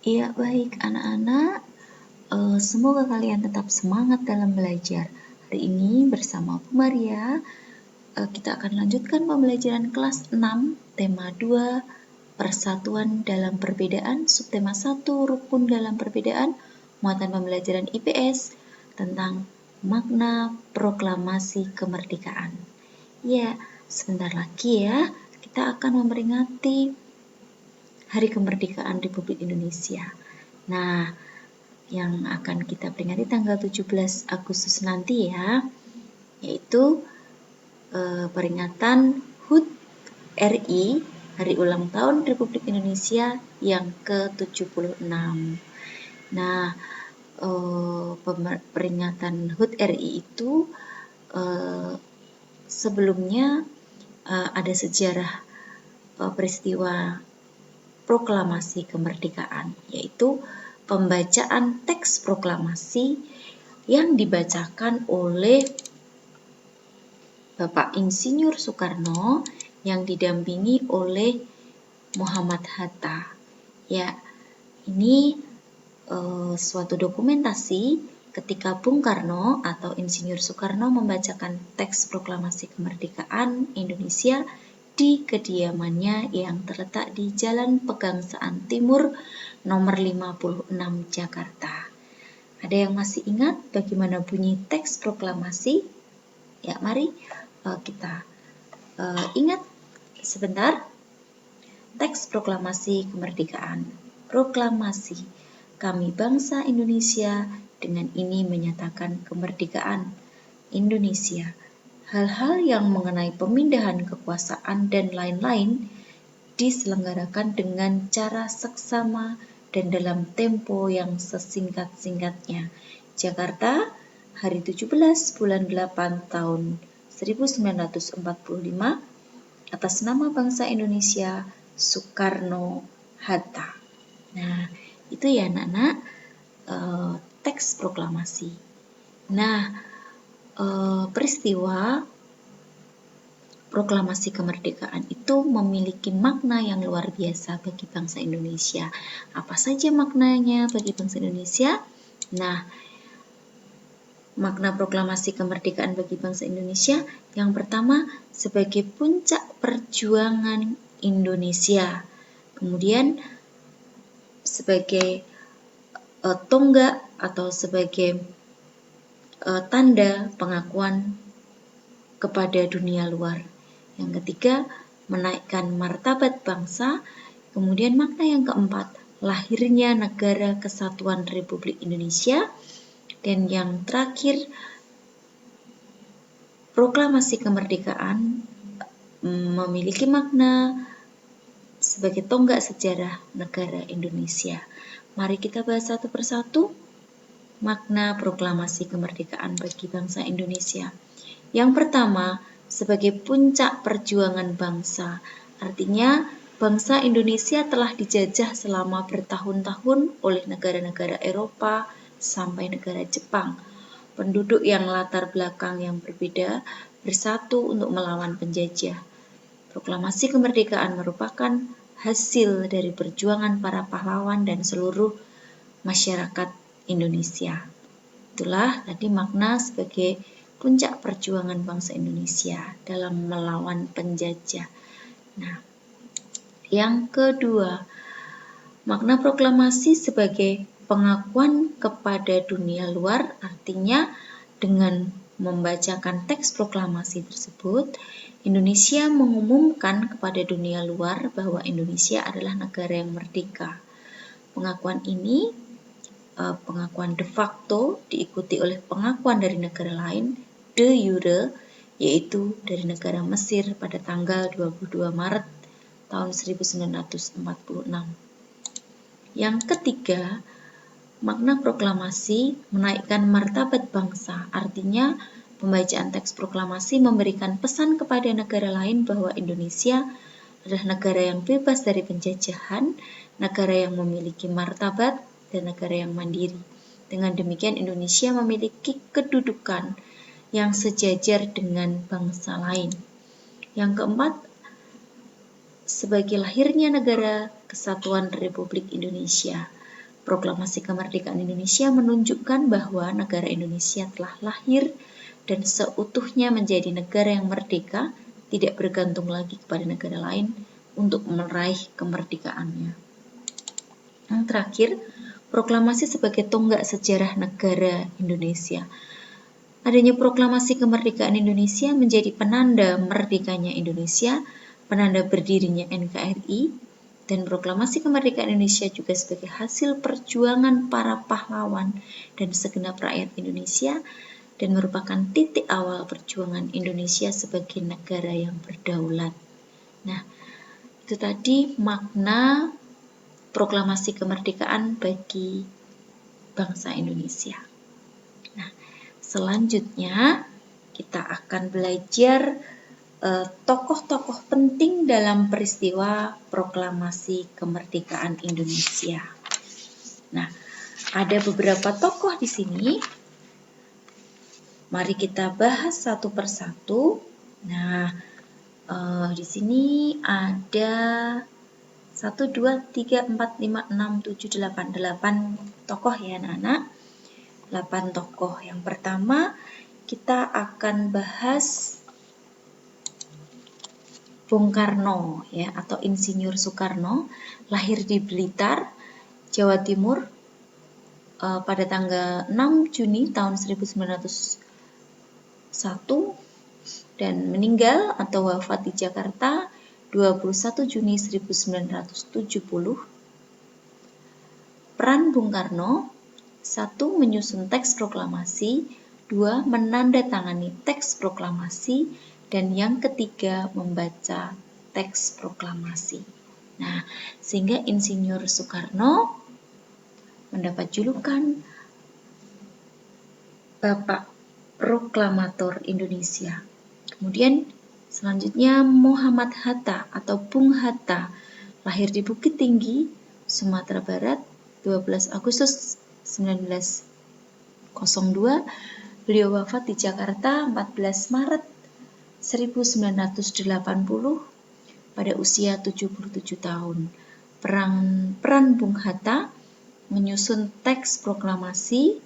Ya, baik anak-anak. Semoga kalian tetap semangat dalam belajar. Hari ini bersama Bu Maria, kita akan lanjutkan pembelajaran kelas 6, tema 2, persatuan dalam perbedaan, subtema 1, rukun dalam perbedaan, muatan pembelajaran IPS, tentang makna proklamasi kemerdekaan. Ya, sebentar lagi ya, kita akan memperingati Hari Kemerdekaan Republik Indonesia. Nah, yang akan kita peringati tanggal 17 Agustus nanti ya, yaitu peringatan HUT RI, Hari Ulang Tahun Republik Indonesia yang ke-76. Nah, peringatan HUT RI itu sebelumnya ada sejarah peristiwa proklamasi kemerdekaan, yaitu pembacaan teks proklamasi yang dibacakan oleh Bapak Insinyur Soekarno yang didampingi oleh Muhammad Hatta. Ya, ini suatu dokumentasi ketika Bung Karno atau Insinyur Soekarno membacakan teks proklamasi kemerdekaan Indonesia di kediamannya yang terletak di Jalan Pegangsaan Timur nomor 56 Jakarta. Ada yang masih ingat bagaimana bunyi teks proklamasi? Ya, mari kita ingat sebentar. Teks proklamasi kemerdekaan. Proklamasi, kami bangsa Indonesia dengan ini menyatakan kemerdekaan Indonesia. Hal-hal yang mengenai pemindahan kekuasaan dan lain-lain diselenggarakan dengan cara seksama dan dalam tempo yang sesingkat-singkatnya. Jakarta, hari 17 bulan 8 tahun 1945, atas nama bangsa Indonesia, Soekarno-Hatta. Nah, itu ya anak-anak, teks proklamasi. Nah, peristiwa proklamasi kemerdekaan itu memiliki makna yang luar biasa bagi bangsa Indonesia. Apa saja maknanya bagi bangsa Indonesia? Nah, makna proklamasi kemerdekaan bagi bangsa Indonesia yang pertama sebagai puncak perjuangan Indonesia. Kemudian sebagai tonggak atau sebagai tanda pengakuan kepada dunia luar. Yang ketiga, menaikkan martabat bangsa. Kemudian makna yang keempat, lahirnya negara kesatuan Republik Indonesia. Dan yang terakhir, proklamasi kemerdekaan memiliki makna sebagai tonggak sejarah negara Indonesia. Mari kita bahas satu persatu makna proklamasi kemerdekaan bagi bangsa Indonesia. Yang pertama, sebagai puncak perjuangan bangsa. Artinya, bangsa Indonesia telah dijajah selama bertahun-tahun oleh negara-negara Eropa sampai negara Jepang. Penduduk yang latar belakang yang berbeda bersatu untuk melawan penjajah. Proklamasi kemerdekaan merupakan hasil dari perjuangan para pahlawan dan seluruh masyarakat Indonesia. Itulah tadi makna sebagai puncak perjuangan bangsa Indonesia dalam melawan penjajah. Nah, yang kedua, makna proklamasi sebagai pengakuan kepada dunia luar, artinya dengan membacakan teks proklamasi tersebut, Indonesia mengumumkan kepada dunia luar bahwa Indonesia adalah negara yang merdeka. Pengakuan ini, pengakuan de facto, diikuti oleh pengakuan dari negara lain, de jure, yaitu dari negara Mesir pada tanggal 22 Maret tahun 1946. Yang ketiga, makna proklamasi menaikkan martabat bangsa, artinya pembacaan teks proklamasi memberikan pesan kepada negara lain bahwa Indonesia adalah negara yang bebas dari penjajahan, negara yang memiliki martabat, dan negara yang mandiri. Dengan demikian Indonesia memiliki kedudukan yang sejajar dengan bangsa lain. Yang keempat, sebagai lahirnya negara kesatuan Republik Indonesia. Proklamasi Kemerdekaan Indonesia menunjukkan bahwa negara Indonesia telah lahir dan seutuhnya menjadi negara yang merdeka, tidak bergantung lagi kepada negara lain untuk meraih kemerdekaannya. Yang terakhir, proklamasi sebagai tonggak sejarah negara Indonesia. Adanya proklamasi kemerdekaan Indonesia menjadi penanda merdekanya Indonesia, penanda berdirinya NKRI, dan proklamasi kemerdekaan Indonesia juga sebagai hasil perjuangan para pahlawan dan segenap rakyat Indonesia dan merupakan titik awal perjuangan Indonesia sebagai negara yang berdaulat. Nah, itu tadi makna proklamasi kemerdekaan bagi bangsa Indonesia. Nah, selanjutnya kita akan belajar tokoh-tokoh penting dalam peristiwa proklamasi kemerdekaan Indonesia. Nah, ada beberapa tokoh di sini. Mari kita bahas satu persatu. Nah, di sini ada 1, 2, 3, 4, 5, 6, 7, 8 tokoh ya anak-anak. 8 tokoh. Yang pertama kita akan bahas Bung Karno ya, atau Insinyur Soekarno, lahir di Blitar, Jawa Timur pada tanggal 6 Juni tahun 1901 dan meninggal atau wafat di Jakarta 21 Juni 1970. Peran Bung Karno: 1. Menyusun teks proklamasi, 2. Menandatangani teks proklamasi, dan yang ketiga membaca teks proklamasi. Nah, sehingga Insinyur Soekarno mendapat julukan Bapak Proklamator Indonesia. Kemudian selanjutnya Muhammad Hatta atau Bung Hatta, lahir di Bukit Tinggi, Sumatera Barat, 12 Agustus 1902. Beliau wafat di Jakarta 14 Maret 1980 pada usia 77 tahun. Peran Bung Hatta: menyusun teks proklamasi,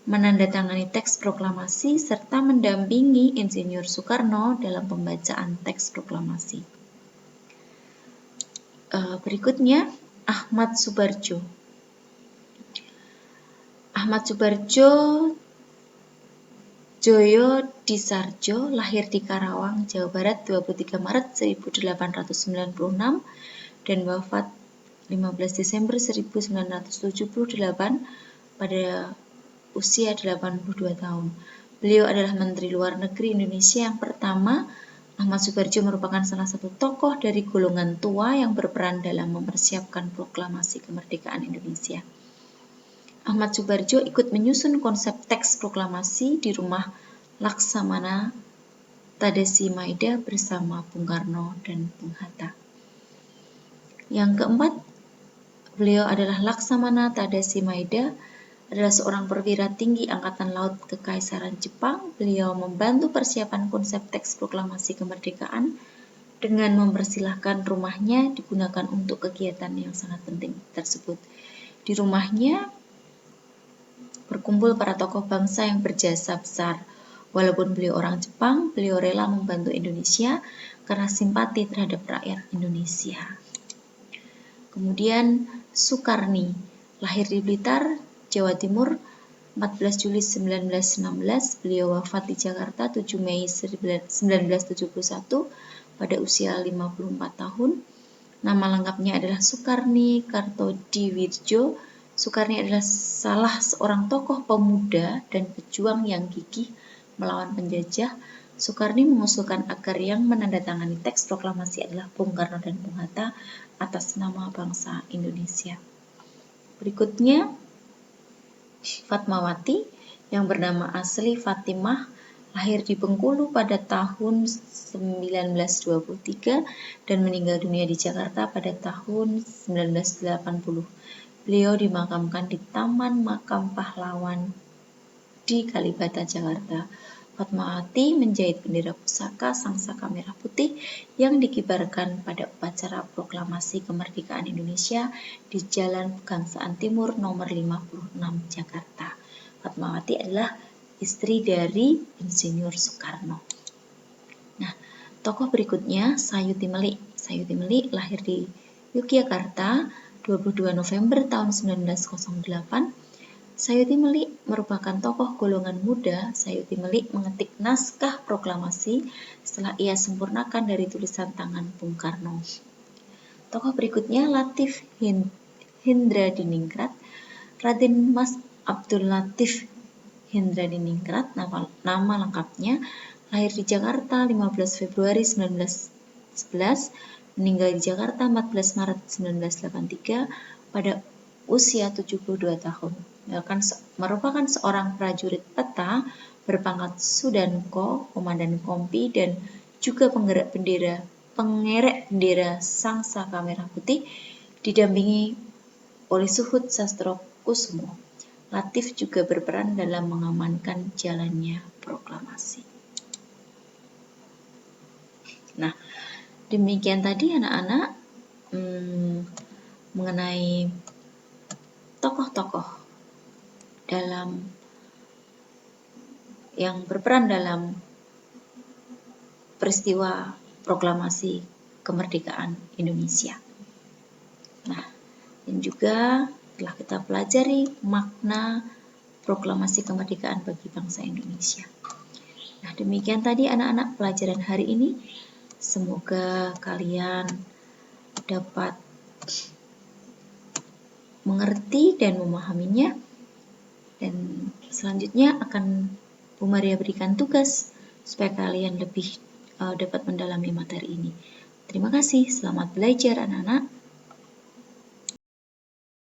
menandatangani teks proklamasi, serta mendampingi Insinyur Soekarno dalam pembacaan teks proklamasi. Berikutnya, Ahmad Soebardjo. Ahmad Soebardjo Joyo Disardjo, lahir di Karawang, Jawa Barat 23 Maret 1896 dan wafat 15 Desember 1978 pada usia 82 tahun. Beliau adalah Menteri Luar Negeri Indonesia yang pertama. Ahmad Soebardjo merupakan salah satu tokoh dari golongan tua yang berperan dalam mempersiapkan proklamasi kemerdekaan Indonesia. Ahmad Soebardjo ikut menyusun konsep teks proklamasi di rumah Laksamana Tadasi Maeda bersama Bung Karno dan Bung Hatta. Yang keempat, beliau adalah Laksamana Tadasi Maeda, adalah seorang perwira tinggi Angkatan Laut Kekaisaran Jepang. Beliau membantu persiapan konsep teks proklamasi kemerdekaan dengan mempersilahkan rumahnya digunakan untuk kegiatan yang sangat penting tersebut. Di rumahnya berkumpul para tokoh bangsa yang berjasa besar. Walaupun beliau orang Jepang, beliau rela membantu Indonesia karena simpati terhadap rakyat Indonesia. Kemudian Sukarni, lahir di Blitar, Jawa Timur, 14 Juli 1916, beliau wafat di Jakarta 7 Mei 1971 pada usia 54 tahun. Nama lengkapnya adalah Sukarni Kartodiwidjo. Sukarni adalah salah seorang tokoh pemuda dan pejuang yang gigih melawan penjajah. Sukarni mengusulkan agar yang menandatangani teks proklamasi adalah Bung Karno dan Bung Hatta atas nama bangsa Indonesia. Berikutnya, Fatmawati yang bernama asli Fatimah, lahir di Bengkulu pada tahun 1923 dan meninggal dunia di Jakarta pada tahun 1980. Beliau dimakamkan di Taman Makam Pahlawan di Kalibata, Jakarta. Fatmawati menjahit bendera pusaka Sangsaka Merah Putih yang dikibarkan pada upacara proklamasi kemerdekaan Indonesia di Jalan Pegangsaan Timur nomor 56 Jakarta. Fatmawati adalah istri dari Insinyur Soekarno. Nah, tokoh berikutnya Sayuti Melik. Sayuti Melik lahir di Yogyakarta 22 November tahun 1908. Sayuti Melik merupakan tokoh golongan muda. Sayuti Melik mengetik naskah proklamasi setelah ia sempurnakan dari tulisan tangan Bung Karno. Tokoh berikutnya Latif Hindradiningrat. Raden Mas Abdul Latif Hindradiningrat, nama lengkapnya, lahir di Jakarta 15 Februari 1911, meninggal di Jakarta 14 Maret 1983 pada usia 72 tahun. Merupakan seorang prajurit peta berpangkat Sudanko, komandan kompi, dan juga pengerek bendera Sangsaka Merah Putih, didampingi oleh Suhud Sastrokusumo. Latif juga berperan dalam mengamankan jalannya proklamasi. Nah, demikian tadi anak-anak mengenai tokoh-tokoh yang berperan dalam peristiwa proklamasi kemerdekaan Indonesia. Nah, dan juga telah kita pelajari makna proklamasi kemerdekaan bagi bangsa Indonesia. Nah, demikian tadi anak-anak pelajaran hari ini. Semoga kalian dapat mengerti dan memahaminya. Dan selanjutnya akan Bu Maria berikan tugas supaya kalian lebih dapat mendalami materi ini. Terima kasih, selamat belajar anak-anak.